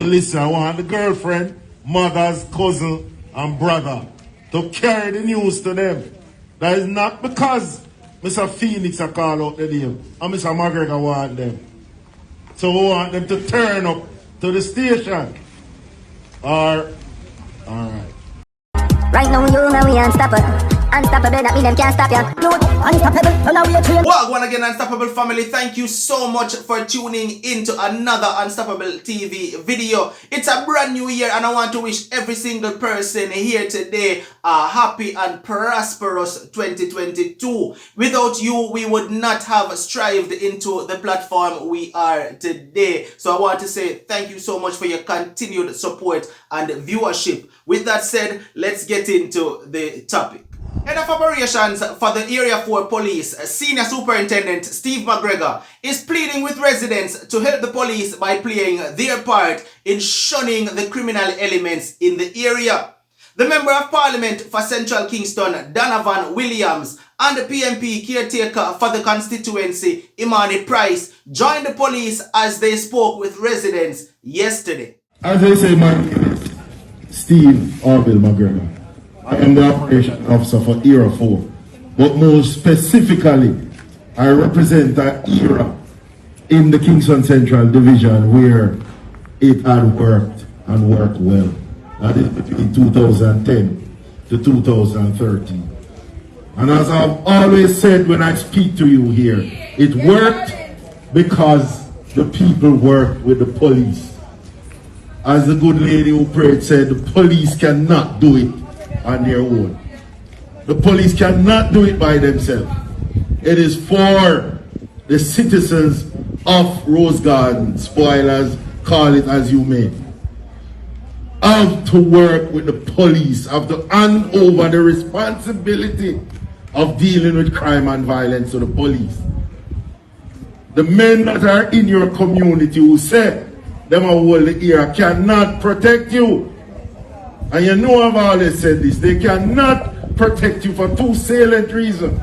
Listen, I want the girlfriend, mother's cousin, and brother to carry the news to them. That is not because Mr. Phoenix a call out the name and Mr. McGregor want them. So we want them to turn up to the station. Alright. Right now, you know we unstoppable. Unstoppable, that mean them can't stop you. Unstoppable, so now we are trained. Welcome again, Unstoppable family. Thank you so much for tuning into another Unstoppable TV video. It's a brand new year and I want to wish every single person here today a happy and prosperous 2022. Without you, we would not have strived into the platform we are today. So I want to say thank you so much for your continued support and viewership. With that said, let's get into the topic. Head of Operations for the Area 4 Police, Senior Superintendent Steve McGregor, is pleading with residents to help the police by playing their part in shunning the criminal elements in the area. The Member of Parliament for Central Kingston, Donovan Williams, and the PMP caretaker for the constituency, Imani Price, joined the police as they spoke with residents yesterday. As I say, my name is Steve Orville McGregor. I am the Operations Officer for Area 4, but more specifically, I represent an era in the Kingston Central Division where it had worked and worked well. That is between 2010 to 2013. And as I've always said when I speak to you here, it worked because the people worked with the police. As the good lady who prayed said, the police cannot do it on their own. The police cannot do it by themselves. It is for the citizens of Rose Garden, spoilers, call it as you may, have to work with the police, have to hand over the responsibility of dealing with crime and violence to the police. The men that are in your community who say them a hold the ear cannot protect you. And you know I've always said this, they cannot protect you for two salient reasons.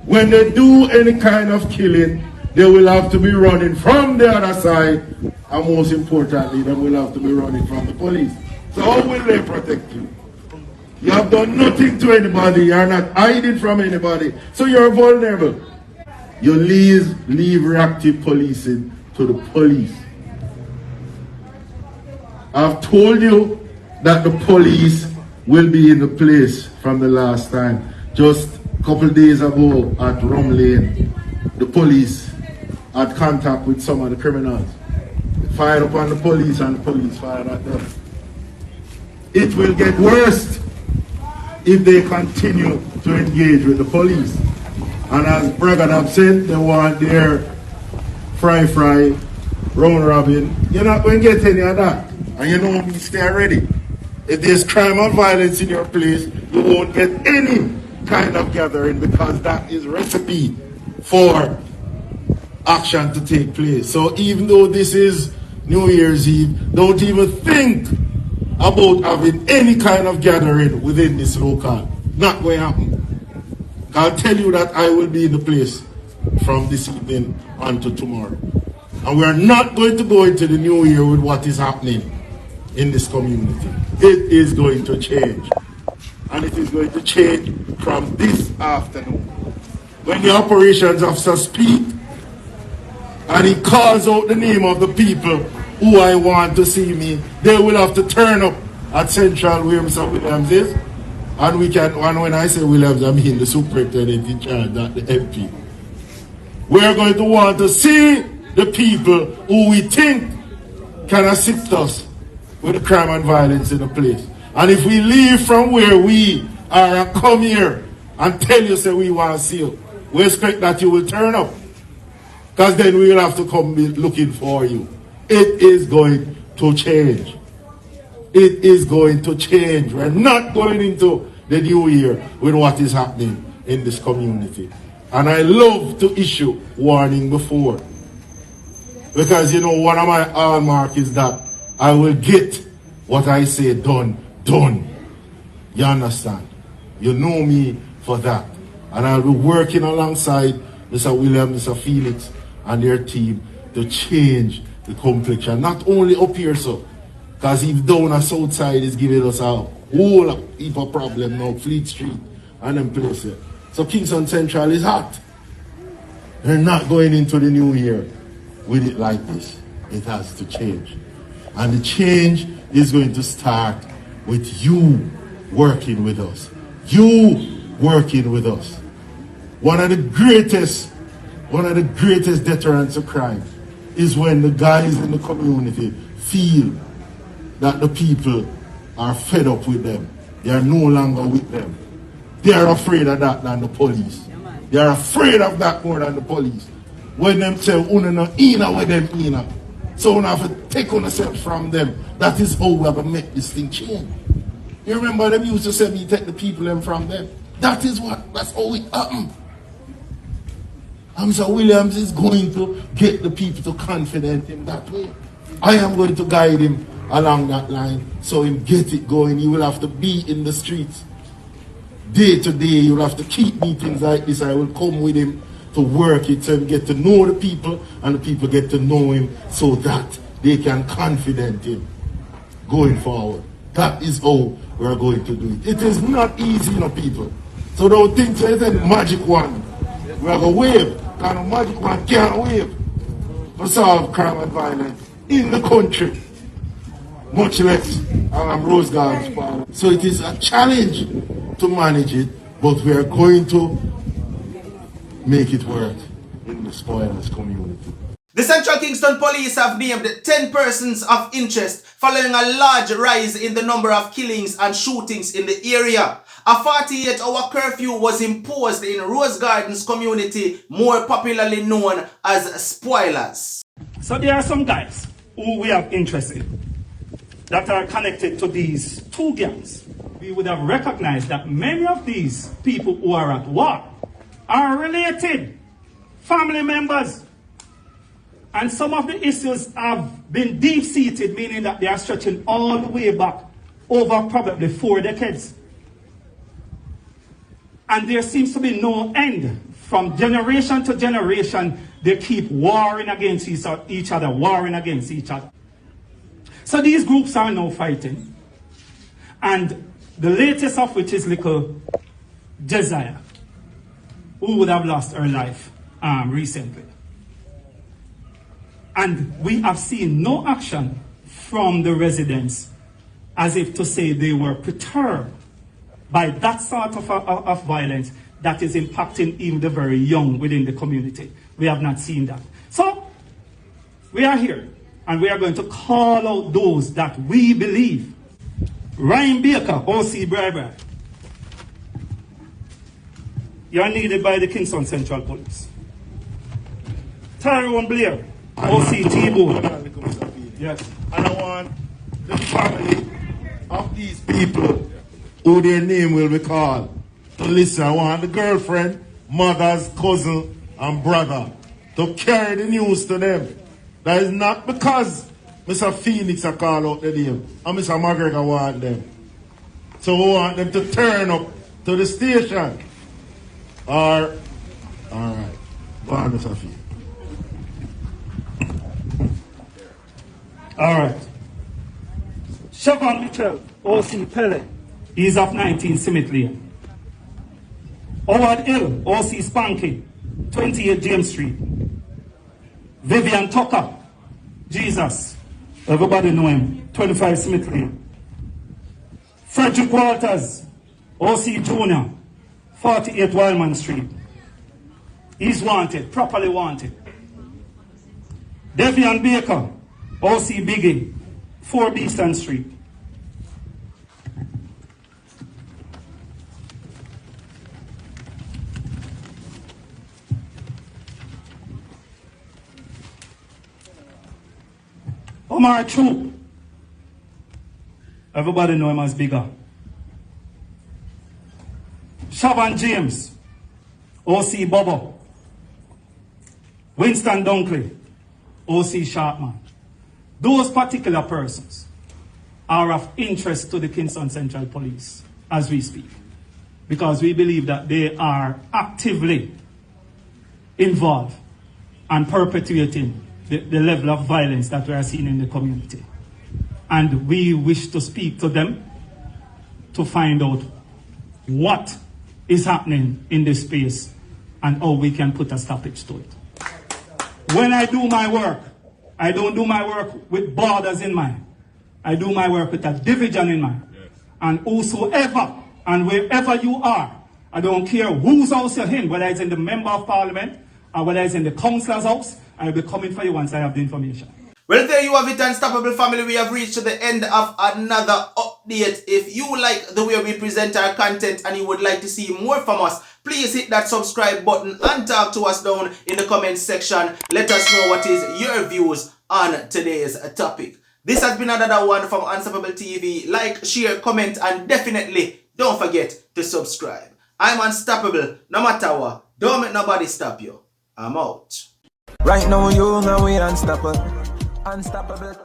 When they do any kind of killing, they will have to be running from the other side, and most importantly, they will have to be running from the police. So how will they protect you? You have done nothing to anybody, you are not hiding from anybody, so you're vulnerable. You leave reactive policing to the police. I've told you that the police will be in the place from the last time. Just a couple of days ago at Rum Lane, the police had contact with some of the criminals. They fired upon the police and the police fired at them. It will get worse if they continue to engage with the police. And as Brother have said, they want their fry, round robin. You're not going to get any of that. And you know me, stay ready. If there's crime and violence in your place, you won't get any kind of gathering because that is recipe for action to take place. So even though this is New Year's Eve, don't even think about having any kind of gathering within this local. Not going to happen. I'll tell you that I will be in the place from this evening until tomorrow. And we are not going to go into the new year with what is happening in this community. It is going to change. And it is going to change from this afternoon. When the operations officer speaks and he calls out the name of the people who I want to see me, they will have to turn up at Central where Mr. Williams is. And when I say Williams, I mean the superintendent in charge, not the MP. We're going to want to see the people who we think can assist us with the crime and violence in the place. And if we leave from where we are and come here and tell you say we want to see you, we expect that you will turn up. Because then we will have to come looking for you. It is going to change. It is going to change. We're not going into the new year with what is happening in this community. And I love to issue warning before. Because you know, one of my hallmarks is that I will get what I say done. You understand? You know me for that. And I'll be working alongside Mr. Williams, Mr. Phoenix, and their team to change the complexion. Not only up here, so, because if down the south side is giving us a whole heap of problem now, Fleet Street and them places. So Kingston Central is hot. They're not going into the new year with it like this. It has to change. And the change is going to start with you working with us. You working with us. One of the greatest deterrents of crime is when the guys in the community feel that the people are fed up with them. They are no longer with them. They are afraid of that than the police. They are afraid of that more than the police. When them say, "Una no ina with them ina," so we have to take on ourselves from them. That is how we have to make this thing change. You remember them used to say, "Me take the people them from them." That's how it happened. Mr. Williams is going to get the people to confident him that way. I am going to guide him along that line so him get it going. He will have to be in the streets day to day. He will have to keep meetings like this. I will come with him to work it so he get to know the people and the people get to know him so that they can confident him going forward. That is how we are going to do it. It is not easy, people. So don't think so it's a magic wand. We have a wave. And a magic wand can't wave to solve crime and violence in the country, much less on Rose Gardens Park. So it is a challenge to manage it, but we are going to make it work in the spoilers community. The Central Kingston Police have named 10 persons of interest following a large rise in the number of killings and shootings in the area. A 48-hour curfew was imposed in Rose Gardens community, more popularly known as spoilers. So there are some guys who we have interest in that are connected to these two gangs. We would have recognized that many of these people who are at war are related, family members. And some of the issues have been deep-seated, meaning that they are stretching all the way back over probably 4 decades. And there seems to be no end. From generation to generation, they keep warring against each other, warring against each other. So these groups are now fighting. And the latest of which is little Josiah, who would have lost her life recently. And we have seen no action from the residents, as if to say they were perturbed by that sort of violence that is impacting even the very young within the community. We have not seen that. So, we are here, and we are going to call out those that we believe. Ryan Baker, OC Bribery. You are needed by the Kingston Central Police. Tyrone Blair, OC T-Board. Yes. And I want the family of these people who their name will be called to listen. I want the girlfriend, mother's cousin, and brother to carry the news to them. That is not because Mr. Phoenix a call out the name and Mr. McGregor want them. So we want them to turn up to the station. Alright. Go on, Mr. Phoenix. Alright. Siobhan Mitchell, OC Pele. He's of 19 Simit Lane. Howard Hill, OC Spanky, 28 James Street. Vivian Tucker, Jesus, everybody know him, 25 Smith Lane. Frederick Walters, OC Junior, 48 Wildman Street. He's wanted, properly wanted. Devian Baker, OC Biggie, 4 Beeston Street. Omar Troop. Everybody know him as Bigger. Shaban James, OC Bobo. Winston Dunkley, OC Sharpman. Those particular persons are of interest to the Kingston Central Police as we speak, because we believe that they are actively involved and perpetuating the level of violence that we are seeing in the community. And we wish to speak to them to find out what is happening in this space and how we can put a stoppage to it. When I do my work, I don't do my work with borders in mind. I do my work with a division in mind. Yes. And whosoever and wherever you are, I don't care whose house you're in, whether it's in the member of parliament or whether it's in the councillor's house, I'll be coming for you once I have the information. Well, there you have it, Unstoppable family. We have reached to the end of another update. If you like the way we present our content and you would like to see more from us, please hit that subscribe button and talk to us down in the comment section. Let us know what is your views on today's topic. This has been another one from Unstoppable TV. Like, share, comment, and definitely don't forget to subscribe. I'm unstoppable, no matter what. Don't make nobody stop you. I'm out. Right now, you know we unstoppable. Unstoppable.